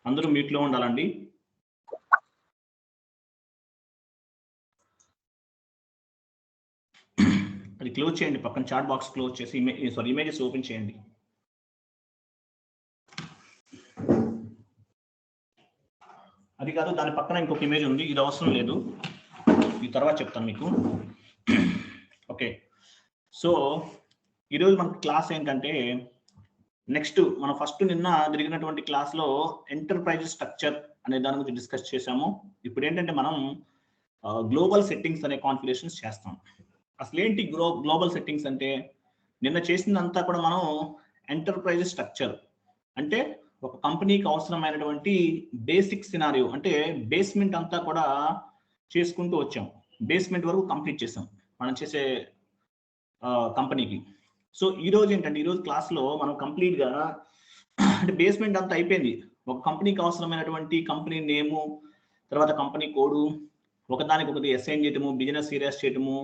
అందరూ మ్యూట్లో ఉండాలండి. అది క్లోజ్ చేయండి, పక్కన చాట్ బాక్స్ క్లోజ్ చేసి ఇమేజెస్ ఓపెన్ చేయండి. అది కాదు, దాని పక్కన ఇంకొక ఇమేజ్ ఉంది, ఇది అవసరం లేదు, ఈ తర్వాత చెప్తాను మీకు. ఓకే, సో ఈరోజు మనకి క్లాస్ ఏంటంటే, నెక్స్ట్ మనం ఫస్ట్ నిన్న జరిగినటువంటి క్లాస్లో ఎంటర్ప్రైజ్ స్ట్రక్చర్ అనే దాని గురించి డిస్కస్ చేసాము. ఇప్పుడు ఏంటంటే మనం గ్లోబల్ సెట్టింగ్స్ అనే కాన్ఫిగరేషన్స్ చేస్తాం. అసలు ఏంటి గ్లోబల్ సెట్టింగ్స్ అంటే, నిన్న చేసిందంతా కూడా మనం ఎంటర్ప్రైజ్ స్ట్రక్చర్ అంటే ఒక కంపెనీకి అవసరమైనటువంటి బేసిక్ సినారియో అంటే బేస్మెంట్ అంతా కూడా చేసుకుంటూ వచ్చాం. బేస్మెంట్ వరకు కంప్లీట్ చేసాం మనం చేసే కంపెనీకి. సో ఈరోజు ఏంటంటే, ఈరోజు క్లాస్లో మనం కంప్లీట్గా అంటే బేస్మెంట్ అంతా అయిపోయింది. ఒక కంపెనీకి అవసరమైనటువంటి కంపెనీ నేము, తర్వాత కంపెనీ కోడు, ఒకదానికొకటి అసైన్ చేయటము, బిజినెస్ ఏరియాస్ చేయటము,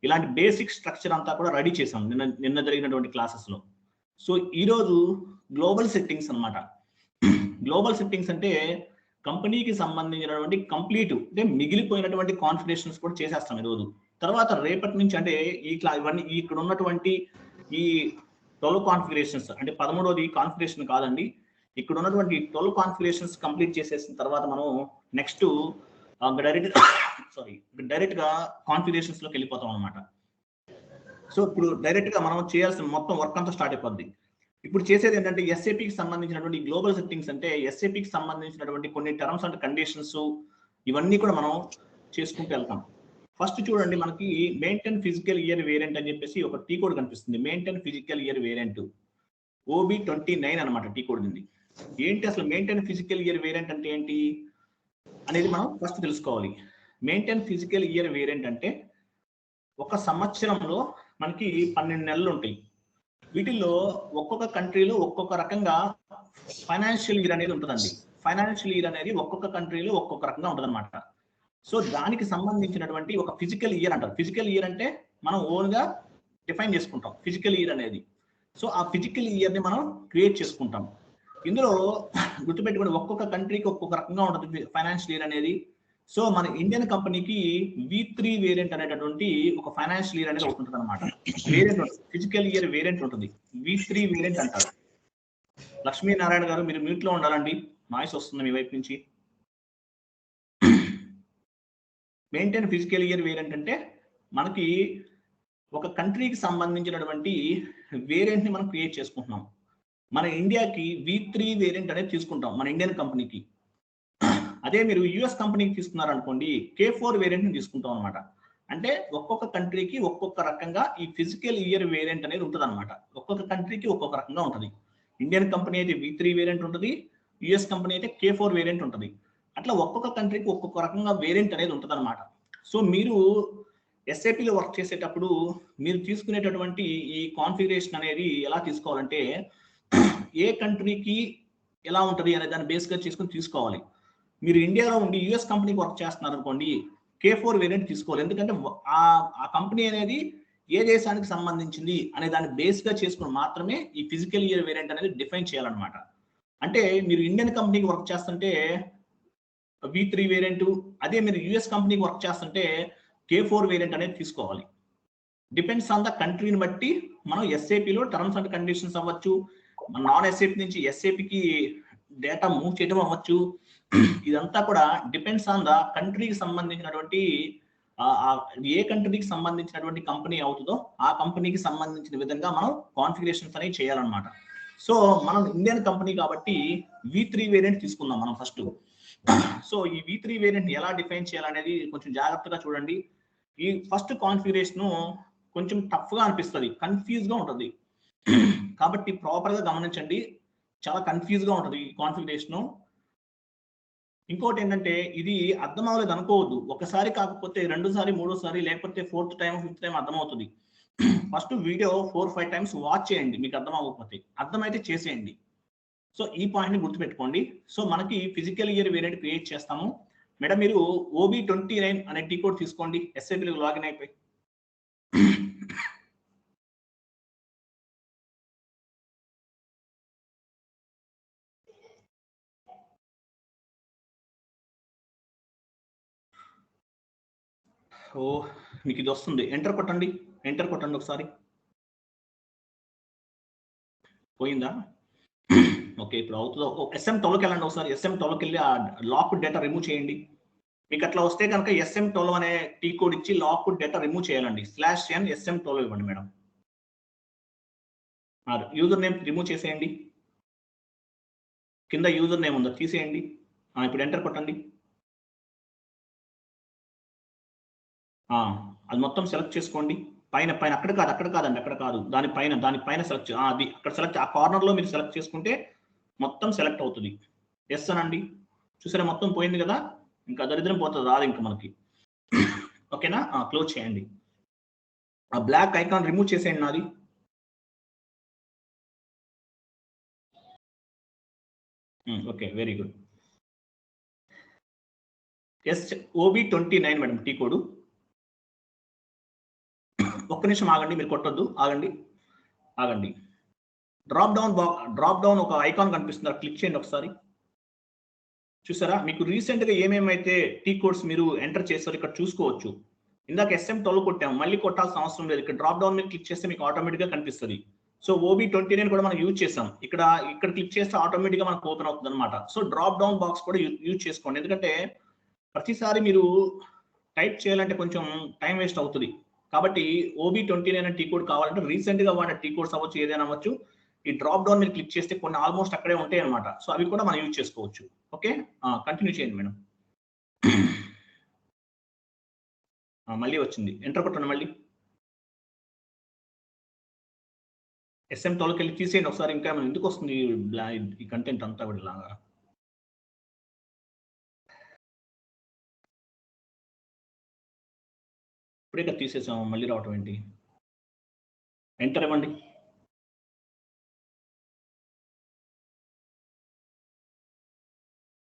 ఇలాంటి బేసిక్ స్ట్రక్చర్ అంతా కూడా రెడీ చేసాం నిన్న జరిగినటువంటి క్లాసెస్లో. సో ఈరోజు గ్లోబల్ సెట్టింగ్స్ అనమాట. గ్లోబల్ సెట్టింగ్స్ అంటే కంపెనీకి సంబంధించినటువంటి కంప్లీట్ అంటే మిగిలిపోయినటువంటి కాన్ఫిగరేషన్స్ కూడా చేసేస్తాం ఈరోజు. తర్వాత రేపటి నుంచి అంటే ఇవన్నీ ఇక్కడ ఉన్నటువంటి ఈ 12 కాన్ఫిగరేషన్స్ అంటే 13వది కాన్ఫిగరేషన్ కాదండి, ఇక్కడ ఉన్నటువంటి 12 కాన్ఫిగరేషన్స్ కంప్లీట్ చేసేసిన తర్వాత మనం నెక్స్ట్ డైరెక్ట్ గా కాన్ఫిగరేషన్స్ లోకి వెళ్ళిపోతాం అనమాట. సో ఇప్పుడు డైరెక్ట్ గా మనం చేయాల్సిన మొత్తం వర్క్ అంతా స్టార్ట్ అయిపోద్ది. ఇప్పుడు చేసేది ఏంటంటే, ఎస్ఏపికి సంబంధించినటువంటి గ్లోబల్ సెట్టింగ్స్ అంటే ఎస్ఏపికి సంబంధించినటువంటి కొన్ని టర్మ్స్ అండ్ కండిషన్స్ ఇవన్నీ కూడా మనం చేసుకుంటూ వెళ్తాం. ఫస్ట్ చూడండి, మనకి మెయింటైన్ ఫిజికల్ ఇయర్ వేరియంట్ అని చెప్పేసి ఒక టీ కోడ్ కనిపిస్తుంది. Maintain physical year variant OB29 అనమాట టీ కోడ్ ఉంది. ఏంటి అసలు మెయింటైన్ ఫిజికల్ ఇయర్ వేరియంట్ అంటే ఏంటి అనేది మనం ఫస్ట్ తెలుసుకోవాలి. మెయింటైన్ ఫిజికల్ ఇయర్ వేరియంట్ అంటే ఒక సంవత్సరంలో మనకి 12 నెలలు ఉంటాయి. వీటిల్లో ఒక్కొక్క కంట్రీలో ఒక్కొక్క రకంగా ఫైనాన్షియల్ ఇయర్ అనేది ఉంటుందండి. ఫైనాన్షియల్ ఇయర్ అనేది ఒక్కొక్క కంట్రీలో ఒక్కొక్క రకంగా ఉంటుంది అనమాట. సో దానికి సంబంధించినటువంటి ఒక ఫిజికల్ ఇయర్ అంటారు. ఫిజికల్ ఇయర్ అంటే మనం ఓన్ గా డిఫైన్ చేసుకుంటాం ఫిజికల్ ఇయర్ అనేది. సో ఆ ఫిజికల్ ఇయర్ ని మనం క్రియేట్ చేసుకుంటాం. ఇందులో గుర్తుపెట్టుకుని ఒక్కొక్క కంట్రీకి ఒక్కొక్క రకంగా ఉంటుంది ఫైనాన్షియల్ ఇయర్ అనేది. సో మన ఇండియన్ కంపెనీకి V3 వేరియంట్ అనేటటువంటి ఒక ఫైనాన్షియల్ ఇయర్ అనేది ఉంటుంది అనమాట. వేరియంట్ ఫిజికల్ ఇయర్ వేరియంట్ ఉంటుంది, V3 వేరియంట్ అంటారు. లక్ష్మీనారాయణ గారు మీరు మ్యూట్ లో ఉండాలండి, నాయిస్ వస్తుంది మీ వైపు నుంచి. మెయింటైన్ ఫిజికల్ ఇయర్ వేరియంట్ అంటే మనకి ఒక కంట్రీకి సంబంధించినటువంటి వేరియంట్ ని మనం క్రియేట్ చేసుకుంటున్నాం. మన ఇండియాకి V3 వేరియంట్ అనేది తీసుకుంటాం మన ఇండియన్ కంపెనీకి. అదే మీరు యుఎస్ కంపెనీకి తీసుకున్నారనుకోండి, K4 వేరియంట్ ని తీసుకుంటాం అనమాట. అంటే ఒక్కొక్క కంట్రీకి ఒక్కొక్క రకంగా ఈ ఫిజికల్ ఇయర్ వేరియంట్ అనేది ఉంటుంది అనమాట. ఒక్కొక్క కంట్రీకి ఒక్కొక్క రకంగా ఉంటుంది. ఇండియన్ కంపెనీ అయితే V3 వేరియంట్ ఉంటుంది, యుఎస్ కంపెనీ అయితే K4 వేరియంట్ ఉంటుంది. అట్లా ఒక్కొక్క కంట్రీకి ఒక్కొక్క రకంగా వేరియంట్ అనేది ఉంటుంది అనమాట. సో మీరు ఎస్ఏపిలో వర్క్ చేసేటప్పుడు మీరు తీసుకునేటటువంటి ఈ కాన్ఫిగరేషన్ అనేది ఎలా తీసుకోవాలంటే, ఏ కంట్రీకి ఎలా ఉంటుంది అనే దాన్ని బేస్గా చేసుకుని తీసుకోవాలి. మీరు ఇండియాలో ఉండి యుఎస్ కంపెనీకి వర్క్ చేస్తున్నారు అనుకోండి, K4 వేరియంట్ తీసుకోవాలి. ఎందుకంటే ఆ కంపెనీ అనేది ఏ దేశానికి సంబంధించింది అనే దాన్ని బేస్గా చేసుకుని మాత్రమే ఈ ఫిజికల్ ఇయర్ వేరియంట్ అనేది డిఫైన్ చేయాలన్నమాట. అంటే మీరు ఇండియన్ కంపెనీకి వర్క్ చేస్తుంటే V3 వేరియంట్, అదే మీరు యుఎస్ కంపెనీకి వర్క్ చేస్తుంటే K4 వేరియంట్ అనేది తీసుకోవాలి. డిపెండ్స్ ఆన్ ద కంట్రీని బట్టి మనం ఎస్ఏపిలో టర్మ్స్ అండ్ కండిషన్స్ అవ్వచ్చు, నాన్ ఎస్ఏపి నుంచి ఎస్ఏపికి డేటా మూవ్ చేయడం అవ్వచ్చు. ఇదంతా కూడా డిపెండ్స్ ఆన్ ద కంట్రీకి సంబంధించినటువంటి ఏ కంట్రీకి సంబంధించినటువంటి కంపెనీ అవుతుందో ఆ కంపెనీకి సంబంధించిన విధంగా మనం కాన్ఫిగరేషన్స్ అనేవి చేయాలన్నమాట. సో మనం ఇండియన్ కంపెనీ కాబట్టి V3 వేరియంట్ తీసుకుందాం మనం ఫస్ట్. సో ఈ V3 వేరియంట్ ఎలా డిఫైన్ చేయాలనేది కొంచెం జాగ్రత్తగా చూడండి. ఈ ఫస్ట్ కాన్ఫిగరేషన్ కొంచెం టఫ్ గా అనిపిస్తుంది, కన్ఫ్యూజ్ గా ఉంటుంది, కాబట్టి ప్రాపర్ గా గమనించండి. చాలా కన్ఫ్యూజ్ గా ఉంటుంది ఈ కాన్ఫిగరేషన్. ఇంకోటి ఏంటంటే, ఇది అర్థం అవ్వలేదు అనుకోవద్దు. ఒకసారి కాకపోతే రెండోసారి, మూడోసారి, లేకపోతే 4th టైం 5th టైం అర్థమవుతుంది. ఫస్ట్ వీడియో 4-5 టైమ్స్ వాచ్ చేయండి, మీకు అర్థం అవ్వకపోతే. అర్థమైతే చేసేయండి. సో ఈ పాయింట్ ని గుర్తుపెట్టుకోండి. సో మనకి ఫిజికల్ ఇయర్ వేరియంట్ క్రియేట్ చేస్తాము. మేడం మీరు OB29 అనే టీ కోడ్ తీసుకోండి, ఎస్ఏపీలో లాగిన్ అయిపోయి. ఓ మీకు ఇది వస్తుంది, ఎంటర్ కొట్టండి ఒకసారి. పోయిందా? ఓకే, ఇప్పుడు అవుతుందో. SM12కి వెళ్ళండి ఒకసారి. SM12కి వెళ్ళి ఆ లాక్ డేటా రిమూవ్ చేయండి. మీకు అట్లా వస్తే కనుక SM12 అనే టీ కోడ్ ఇచ్చి లాక్ డేటా రిమూవ్ చేయాలండి. /n SM12 ఇవ్వండి మేడం. యూజర్ నేమ్ రిమూవ్ చేసేయండి. కింద యూజర్ నేమ్ ఉందో తీసేయండి. ఇప్పుడు ఎంటర్ కొట్టండి. అది మొత్తం సెలెక్ట్ చేసుకోండి. పైన అక్కడ కాదండి, అక్కడ కాదు, దానిపైన సెలెక్ట్ అది అక్కడ సెలెక్ట్, ఆ కార్నర్లో మీరు సెలెక్ట్ చేసుకుంటే మొత్తం సెలెక్ట్ అవుతుంది. ఎస్ అనండి. చూసారా మొత్తం పోయింది కదా, ఇంకా దరిద్రం పోతుంది, రాదు ఇంకా మనకి. ఓకేనా? క్లోజ్ చేయండి. ఆ బ్లాక్ ఐకాన్ రిమూవ్ చేసేయండి నాది. Okay, very good. OB29 madam T code. ఒక్క నిమిషం ఆగండి, మీరు కొట్టొద్దు, ఆగండి. డ్రాప్ డౌన్ ఒక ఐకాన్ కనిపిస్తుంది, క్లిక్ చేయండి ఒకసారి. చూసారా మీకు రీసెంట్ గా ఏమేమైతే టీ కోడ్స్ మీరు ఎంటర్ చేస్తారో ఇక్కడ చూసుకోవచ్చు. ఇందాక SM12 కొట్టాము, మళ్ళీ కొట్టాల్సిన అవసరం లేదు. ఇక్కడ డ్రాప్ డౌన్ మీద క్లిక్ చేస్తే మీకు ఆటోమేటిక్ గా కనిపిస్తుంది. సో OB29 కూడా మనం యూజ్ చేసాం. ఇక్కడ క్లిక్ చేస్తే ఆటోమేటిక్ గా మనకు ఓపెన్ అవుతుంది అనమాట. సో డ్రాప్ డౌన్ బాక్స్ కూడా యూజ్ చేసుకోండి, ఎందుకంటే ప్రతిసారి మీరు టైప్ చేయాలంటే కొంచెం టైం వేస్ట్ అవుతుంది. కాబట్టి OB29 అనే టీ కోడ్ కావాలంటే రీసెంట్ గా వాడిన టీ కోడ్స్ అవ్వచ్చు, ఏదైనా అవ్వచ్చు, ఈ డ్రాప్ డౌన్ మీద క్లిక్ చేస్తే కొన్ని ఆల్మోస్ట్ అక్కడే ఉంటాయి అనమాట. సో అవి కూడా మనం యూజ్ చేసుకోవచ్చు. ఓకే, కంటిన్యూ చేయండి మేడం. మళ్ళీ వచ్చింది, ఎంటర్ కొట్టండి మళ్ళీ. SM12కి వెళ్ళి తీసేయండి ఒకసారి. ఇంకా మనం ఎందుకు వస్తుంది ఈ కంటెంట్ అంతా కూడా ఇలాగా? ఇప్పుడే కదా తీసేసాము, మళ్ళీ రావటం ఏంటి? ఎంటర్ ఇవ్వండి.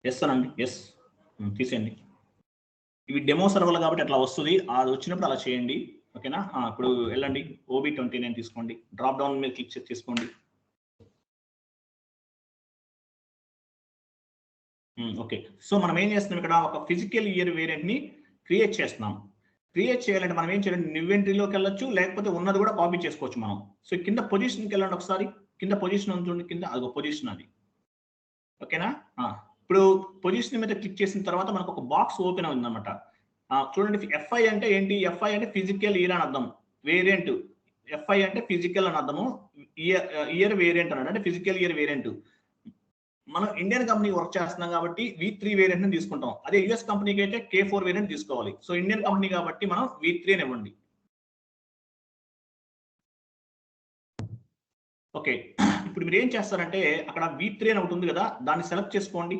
ఎస్ అనండి. ఎస్, తీసేయండి. ఇవి డెమో సర్వర్లు కాబట్టి అట్లా వస్తుంది, అది వచ్చినప్పుడు అలా చేయండి. ఓకేనా? ఇప్పుడు వెళ్ళండి, OB29 తీసుకోండి, డ్రాప్ డౌన్ మీద క్లిక్ చేసి తీసుకోండి. ఓకే, సో మనం ఏం చేస్తున్నాం ఇక్కడ, ఒక ఫిజికల్ ఇయర్ వేరియంట్ ని క్రియేట్ చేస్తున్నాం. క్రియేట్ చేయాలంటే మనం ఏం చేయాలి, ఇన్వెంటరీలోకి వెళ్ళొచ్చు, లేకపోతే ఉన్నది కూడా కాపీ చేసుకోవచ్చు మనం. సో కింద పొజిషన్కి వెళ్ళండి ఒకసారి. కింద పొజిషన్ ఉంటుంది, కింద అదొక పొజిషన్ అది. ఓకేనా? ఇప్పుడు పొజిషన్ మీద క్లిక్ చేసిన తర్వాత మనకు ఒక బాక్స్ ఓపెన్ అవుతుంది అనమాట. చూడండి, FI అంటే ఏంటి? FI అంటే ఫిజికల్ ఇయర్ అని అర్థం. వేరియంట్ FI అంటే ఫిజికల్ అని అర్థము. ఇయర్ వేరియంట్ అన్నాడు, అంటే ఫిజికల్ ఇయర్ వేరియంట్. మనం ఇండియన్ కంపెనీ వర్క్ చేస్తున్నాం కాబట్టి V3 వేరియంట్ ని తీసుకుంటాం. అదే US కంపెనీకి అయితే K4 వేరియంట్ తీసుకోవాలి. సో ఇండియన్ కంపెనీ కాబట్టి మనం V3 అని ఇవ్వండి. ఓకే, ఇప్పుడు మీరు ఏం చేస్తారంటే అక్కడ V3 అని ఒకటి ఉంది కదా, దాన్ని సెలెక్ట్ చేసుకోండి.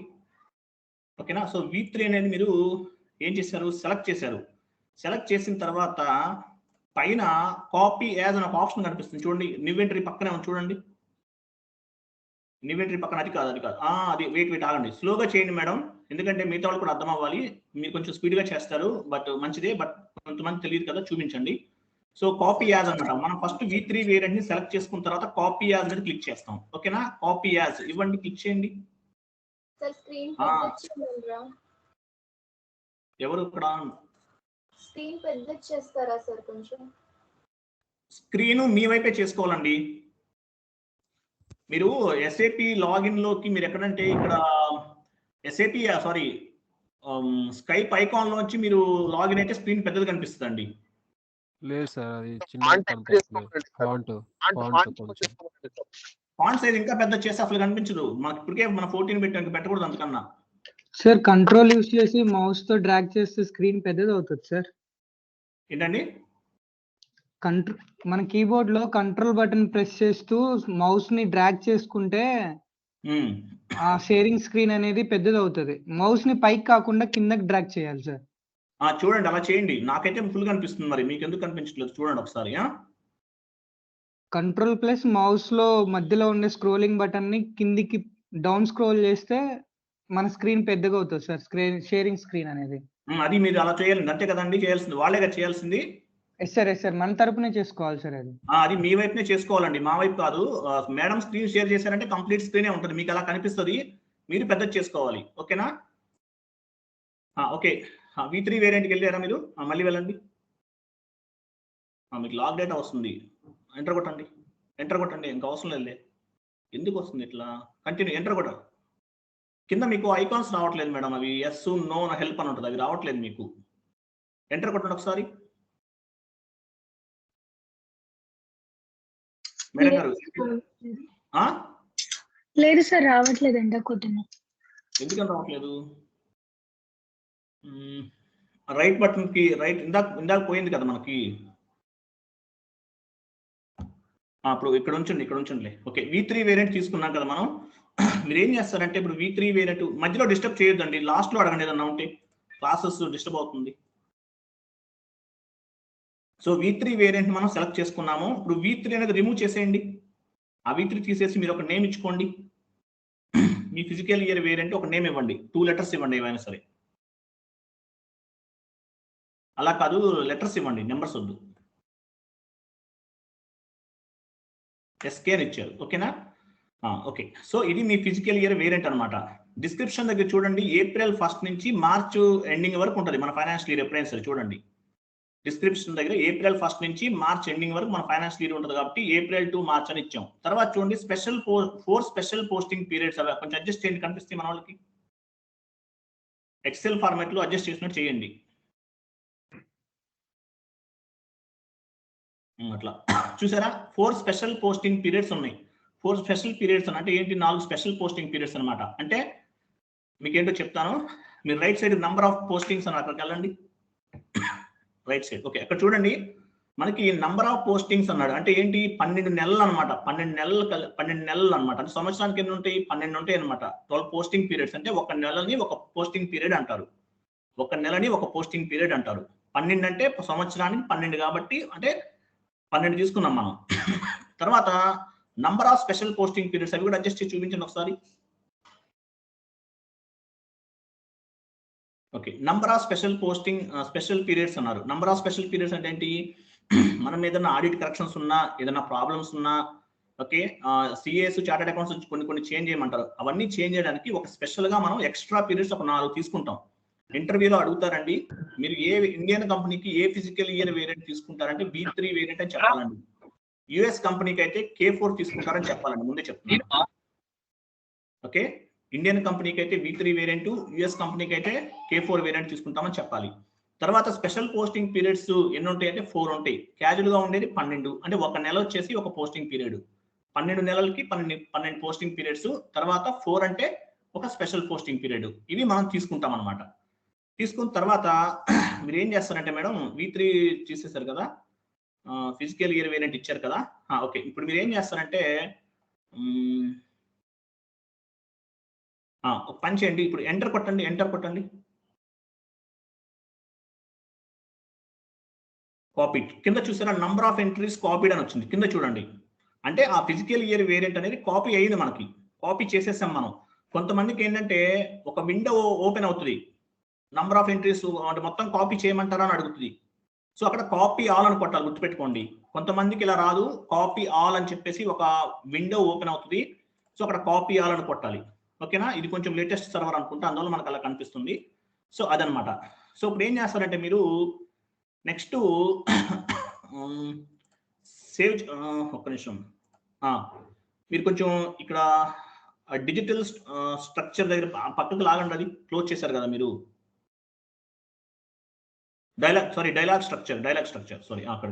ఓకేనా? సో V3 అనేది మీరు ఏం చేశారు, సెలెక్ట్ చేశారు. సెలెక్ట్ చేసిన తర్వాత పైన కాపీ యాజ్ అని ఒక ఆప్షన్ కనిపిస్తుంది చూడండి, ఇన్వెంటరీ పక్కనే ఉంది చూడండి. ఇన్వెంటరీ పక్కన అది కాదు. అది వెయిట్ ఆగండి, స్లోగా చేయండి మేడం, ఎందుకంటే మిగతా వాళ్ళు కూడా అర్థం అవ్వాలి. మీరు కొంచెం స్పీడ్గా చేస్తారు, బట్ మంచిదే, బట్ కొంతమంది తెలియదు కదా, చూపించండి. సో కాపీ యాజ్ అన్నమాట. మనం ఫస్ట్ V3 వేరియంట్ ని సెలెక్ట్ చేసుకున్న తర్వాత కాపీ యాజ్ మీద క్లిక్ చేస్తాం. ఓకేనా? కాపీ యాజ్ ఇవ్వండి, క్లిక్ చేయండి. ఎవరు ఇక్కడ స్క్రీన్ పెద్ద చేస్తారా సార్? కొంచెం స్క్రీన్ మీ వైపే చేసుకోవాలండి. మీరు SAP లాగిన్ లోకి మీరు ఎక్కడంటే ఇక్కడ SAP స్కైప్ ఐకాన్ లోంచి మీరు లాగిన్ అయితే స్క్రీన్ పెద్దది కనిపిస్తుందండి. లేదు సార్, అది చిన్న ఫాంట్ సైజ్ ఇంకా పెద్ద చేస్తే అసలు కనిపించదు. మనకి ఇప్పటికే మన 14 పెట్టకూడదు అంతకన్నా. సార్ కంట్రోల్ యూస్ చేసి మౌస్ తో డ్రాగ్ చేస్తే స్క్రీన్ పెద్దది అవుతుంది సార్. ఏంటండి? మన కీబోర్డ్ లో కంట్రోల్ బటన్ ప్రెస్ చేస్తూ మౌస్ ని డ్రాగ్ చేసుకుంటే ఆ షేరింగ్ స్క్రీన్ అనేది పెద్దది అవుతుంది. మౌస్ ని పైకి కాకుండా కిందకి డ్రాగ్ చేయాలి సార్. చూడండి, అలా చేయండి. నాకైతే ఫుల్ కనిపిస్తుంది, మరి మీకు ఎందుకు కనిపించట్లేదు చూడండి ఒకసారి. కంట్రోల్ ప్లస్ మౌస్ లో మధ్యలో ఉండే స్క్రోలింగ్ బటన్ ని కిందికి డౌన్ స్క్రోల్ చేస్తే మన స్క్రీన్ పెద్దగా అవుతుంది సార్, షేరింగ్ స్క్రీన్ అనేది. అది మీరు అలా చేయాలి, అంతే కదండి చేయాల్సింది, వాళ్ళేగా చేయాల్సింది. ఎస్ సార్, మన తరపునే చేసుకోవాలి సార్. అది మీ వైపునే చేసుకోవాలండి, మా వైపు కాదు. మేడం స్క్రీన్ షేర్ చేశారంటే కంప్లీట్ స్క్రీనే ఉంటుంది, మీకు అలా కనిపిస్తుంది, మీరు పెద్దది చేసుకోవాలి. ఓకేనా? ఓకే, V3 వేరియంట్కి వెళ్ళారా మీరు? మళ్ళీ వెళ్ళండి. మీకు లాగ్ డేటా వస్తుంది, ఎంటర్ కొట్టండి, ఇంకా అవసరం లేదులే. ఎందుకు వస్తుంది ఇట్లా? కంటిన్యూ, ఎంటర్ కొట్టాలి. కింద మీకు ఐకాన్స్ రావట్లేదు మేడం, అవి ఎస్ నో హెల్ప్ అని ఉంటుంది, అవి రావట్లేదు మీకు. ఎంటర్ కొట్టండి ఒకసారి. మేడం గారు లేదు సార్, రావట్లేదు. ఎంటర్ కొట్టినా. ఎందుకని రావట్లేదు? రైట్ బటన్ కి రైట్, ఇందాక పోయింది కదా మనకి. ఇప్పుడు ఇక్కడ ఉంచండి. ఓకే, V3 వేరియంట్ తీసుకున్నాం కదా మనం. మీరు ఏం చేస్తారంటే ఇప్పుడు V3 వేరియంట్ మధ్యలో డిస్టర్బ్ చేయొద్దండి, లాస్ట్ లో అడగండి ఏదన్నా ఉంటే, క్లాసెస్ డిస్టర్బ్ అవుతుంది. సో V3 వేరియంట్ మనం సెలెక్ట్ చేసుకున్నాము. ఇప్పుడు V3 అనేది రిమూవ్ చేసేయండి. ఆ V3 తీసేసి మీరు ఒక నేమ్ ఇచ్చుకోండి. మీ ఫిజికల్ ఇయర్ వేరియంట్ ఒక నేమ్ ఇవ్వండి, 2 లెటర్స్ ఇవ్వండి ఏమైనా సరే. అలా కాదు, లెటర్స్ ఇవ్వండి, నెంబర్స్ వద్దు. ఎస్కే అని ఇచ్చారు, ఓకేనా? ఓకే, సో ఇది మీ ఫిజికల్ ఇయర్ వేరియంట్ అనమాట. డిస్క్రిప్షన్ దగ్గర చూడండి, April 1 నుంచి March ఎండింగ్ వరకు ఉంటుంది మన ఫైనాన్షియల్ ఇయర్. ఎప్పుడైనా సరే చూడండి డిస్క్రిప్షన్ దగ్గర April 1 నుంచి March ఎండింగ్ వరకు మన ఫైనాన్షియల్ ఇయర్ ఉంటుంది కాబట్టి April to March అని ఇచ్చాం. తర్వాత చూడండి ఫోర్ స్పెషల్ పోస్టింగ్ పీరియడ్స్, అవి కొంచెం అడ్జస్ట్ చేయండి, కనిపిస్తాయి మన వాళ్ళకి. ఎక్సెల్ ఫార్మాట్ లో అడ్జస్ట్ చేసినట్టు చేయండి. అట్లా చూసారా, 4 స్పెషల్ పోస్టింగ్ పీరియడ్స్ ఉన్నాయి. 4 స్పెషల్ పీరియడ్స్ అంటే ఏంటి? 4 స్పెషల్ పోస్టింగ్ పీరియడ్స్ అనమాట. అంటే మీకు ఏంటో చెప్తాను. మీరు right side number of postings అని అక్కడికి వెళ్ళండి, రైట్ సైడ్. ఓకే, అక్కడ చూడండి మనకి నంబర్ ఆఫ్ పోస్టింగ్స్ అన్నాడు. అంటే ఏంటి? 12 నెలలు అనమాట. 12 నెలలు అనమాట. అంటే సంవత్సరానికి ఎన్ని ఉంటాయి? 12 ఉంటాయి అనమాట. 12 పోస్టింగ్ పీరియడ్స్ అంటే ఒక నెలని ఒక పోస్టింగ్ పీరియడ్ అంటారు. 12 అంటే సంవత్సరానికి 12 కాబట్టి అంటే 12 తీసుకున్నాం మనం. తర్వాత number of special posting periods, అవి కూడా అడ్జస్ట్ చేసి చూపించండి ఒకసారి. Okay, number of special periods అన్నారు. నంబర్ ఆఫ్ స్పెషల్ పీరియడ్స్ అంటే ఏంటి? మనం ఏదైనా ఆడిట్ కరెక్షన్స్ ఉన్నా, ఏదైనా ప్రాబ్లమ్స్ ఉన్నా, ఓకే, సిఏఎస్ చార్టెడ్ అకౌంట్స్ కొన్ని చేంజ్ చేయమంటారు. అవన్నీ చేంజ్ చేయడానికి ఒక స్పెషల్ గా మనం ఎక్స్ట్రా పీరియడ్స్ ఒక 4 తీసుకుంటాం. ఇంటర్వ్యూలో అడుగుతారండి, మీరు ఏ ఇండియన్ కంపెనీకి ఏ ఫిజికల్ ఇయర్ వేరియంట్ తీసుకుంటారంటే V3 వేరియంట్ అని చెప్పాలండి. యుఎస్ కంపెనీకి అయితే K4 తీసుకుంటారని చెప్పాలండి, ముందే చెప్తున్నాను. ఓకే, ఇండియన్ కంపెనీకి అయితే V3 వేరియంట్, యుఎస్ కంపెనీకి అయితే K4 వేరియంట్ తీసుకుంటామని చెప్పాలి. తర్వాత స్పెషల్ పోస్టింగ్ పీరియడ్స్ ఎన్ని ఉంటాయి అంటే 4 ఉంటాయి. క్యాజువల్ గా ఉండేది 12, అంటే ఒక నెల వచ్చేసి ఒక పోస్టింగ్ పీరియడ్. 12 నెలలకి 12 పోస్టింగ్ పీరియడ్స్. తర్వాత 4 అంటే ఒక స్పెషల్ పోస్టింగ్ పీరియడ్. ఇవి మనం తీసుకుంటాం అనమాట. తీసుకున్న తర్వాత మీరు ఏం చేస్తారంటే మేడం, V3 తీసేశారు కదా, ఫిజికల్ ఇయర్ వేరియంట్ ఇచ్చారు కదా. ఓకే, ఇప్పుడు మీరు ఏం చేస్తారంటే ఒక పని చేయండి, ఇప్పుడు ఎంటర్ కొట్టండి. కాపీ కింద చూసారా, నంబర్ ఆఫ్ ఎంట్రీస్ కాపీడ్ అని వచ్చింది కింద చూడండి. అంటే ఆ ఫిజికల్ ఇయర్ వేరియంట్ అనేది కాపీ అయ్యింది, మనకి కాపీ చేసేసాం మనం. కొంతమందికి ఏంటంటే ఒక విండో ఓపెన్ అవుతుంది, నంబర్ ఆఫ్ ఎంట్రీస్ అంటే మొత్తం కాపీ చేయమంటారా అని అడుగుతుంది. సో అక్కడ కాపీ ఆల్ అని కొట్టాలి, గుర్తుపెట్టుకోండి. కొంతమందికి ఇలా రాదు, కాపీ ఆల్ అని చెప్పేసి ఒక విండో ఓపెన్ అవుతుంది. సో అక్కడ కాపీ ఆల్ అని కొట్టాలి, ఓకేనా? ఇది కొంచెం లేటెస్ట్ సర్వర్ అనుకుంటా, అందువల్ల మనకు అలా కనిపిస్తుంది. సో అదనమాట. సో ఇప్పుడు ఏం చేస్తారంటే మీరు నెక్స్ట్ సేవ్, ఒక్క నిమిషం, మీరు కొంచెం ఇక్కడ డిజిటల్ స్ట్రక్చర్ దగ్గర పక్కకు లాగండి, అది క్లోజ్ చేశారు కదా మీరు. డైలాగ్ స్ట్రక్చర్ సారీ, అక్కడ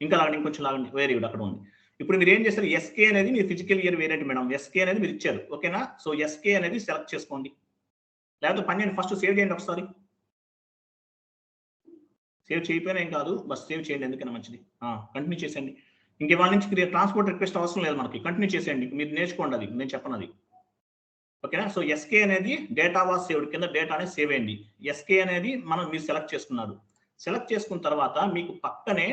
ఇంకా లాగండి, ఇంకొంచెం లాగండి, వెరీ గుడ్, అక్కడ ఉంది. ఇప్పుడు మీరు ఏం చేస్తారు, ఎస్కే అనేది మీ physical year variant madam. SK అనేది మీరు ఇచ్చారు, ఓకేనా? సో ఎస్కే అనేది సెలెక్ట్ చేసుకోండి, లేకపోతే పని చేయండి, ఫస్ట్ సేవ్ చేయండి ఒకసారి. సేవ్ చేయకపోయినా ఏం కాదు, బస్ సేవ్ చేయండి, ఎందుకైనా మంచిది. కంటిన్యూ చేసేయండి. ఇంక వాళ్ళ నుంచి ట్రాన్స్పోర్ట్ రిక్వెస్ట్ అవసరం లేదు మనకి, కంటిన్యూ చేసేయండి, మీరు నేర్చుకోండి, అది నేను చెప్పనది, ఓకేనా? సో ఎస్కే అనేది డేటా వాస్ సేవ్డ్, కింద డేటా అనేది సేవ్ అయింది. ఎస్కే అనేది మీరు సెలెక్ట్ చేసుకున్నారు. సెలెక్ట్ చేసుకున్న తర్వాత మీకు పక్కనే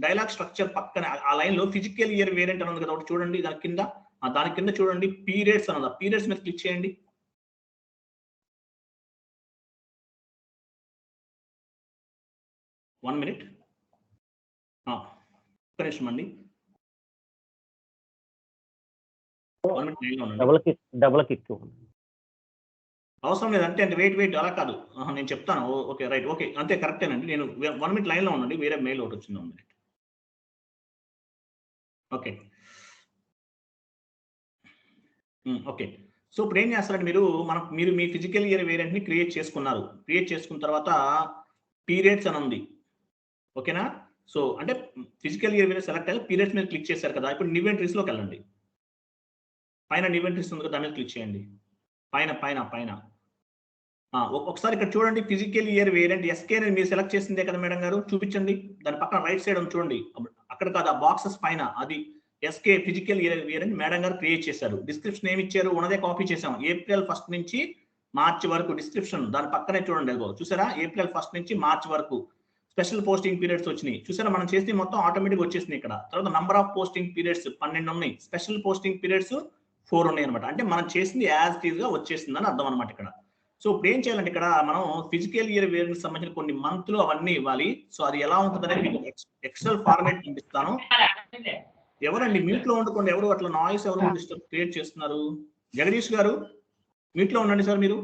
డైలాగ్ స్ట్రక్చర్ పక్కనే ఆ లైన్ లో ఫిజికల్ ఇయర్ వేరియంట్ అని ఉంది కదా, ఒకటి చూడండి, దాని కింద చూడండి పీరియడ్స్ అన్నది. పీరియడ్స్ మీద క్లిక్ చేయండి. వన్ మినిట్, ఒక్క నిమిషం అండి. డబుల్ క్లిక్ అవసరం లేదంటే అంటే వెయిట్ అలా కాదు. నేను చెప్తాను. ఓకే రైట్ ఓకే అంతే కరెక్టేనండి. నేను 1 మినిట్ లైన్లో ఉండండి. వేరే మెయిల్ ఒకటి వచ్చింది 1 మినిట్. Okay okay. సో ఇప్పుడు ఏం చేస్తారంటే మీరు మీ ఫిజికల్ ఇయర్ వేరియంట్ని క్రియేట్ చేసుకున్నారు. క్రియేట్ చేసుకున్న తర్వాత పీరియడ్స్ అని ఉంది. ఓకేనా? సో అంటే ఫిజికల్ ఇయర్ వేరియంట్ సెలెక్ట్ అయ్యి పీరియడ్స్ మీద క్లిక్ చేశారు కదా. ఇప్పుడు న్యూ ఎంట్రీస్లోకి వెళ్ళండి. పైన న్యూ ఎంట్రీస్ ఉంది కదా, దాని మీద క్లిక్ చేయండి. పైన ఒకసారి ఇక్కడ చూడండి. ఫిజికల్ ఇయర్ వేరియంట్ ఎస్కే అనేది మీరు సెలెక్ట్ చేసిందే కదా మేడం గారు, చూపించండి. దాని పక్కన రైట్ సైడ్ ఉంది చూడండి. అక్కడ కాదు, ఆ బాక్సెస్ పైన అది ఎస్కే ఫిజికల్ ఇయర్ వేరియంట్ మేడం గారు క్రియేట్ చేశారు. డిస్క్రిప్షన్ ఏమి ఇచ్చారు, ఉన్నదే కాపీ చేసాం. ఏప్రిల్ 1 నుంచి మార్చి వరకు డిస్క్రిప్షన్ దాని పక్కనే చూడండి. అదిగో చూసారా, ఏప్రిల్ 1 నుంచి మార్చి వరకు స్పెషల్ పోస్టింగ్ పీరియడ్స్ వచ్చినాయి. చూసారా, మనం చేసి మొత్తం ఆటోమేటిక్ వచ్చేసింది. ఇక్కడ తర్వాత నంబర్ ఆఫ్ పోస్టింగ్ పీరియడ్స్ 12 ఉన్నాయి. స్పెషల్ పోస్టింగ్ పీరియడ్స్ 4 ఉన్నాయి అనమాట. అంటే మనం చేసింది యాజ్ టీజ్ గా వచ్చేసిందని అర్థం అనమాట ఇక్కడ. సో ఇప్పుడు ఏం చేయాలంటే ఇక్కడ మనం ఫిజికల్ ఇయర్ వేరియంట్ సంబంధించిన కొన్ని మంత్లు అవన్నీ ఇవ్వాలి. సో అది ఎలా ఉంటుందని మీకు ఎక్సెల్ ఫార్మాట్ పంపిస్తాను. ఎవరండి మ్యూట్ లో ఉండకుండా ఎవరు అట్లా నాయిస్ ఎవరు డిస్టర్బ్ క్రియేట్ చేస్తున్నారు? జగదీష్ గారు మ్యూట్ లో ఉండండి సార్ మీరు.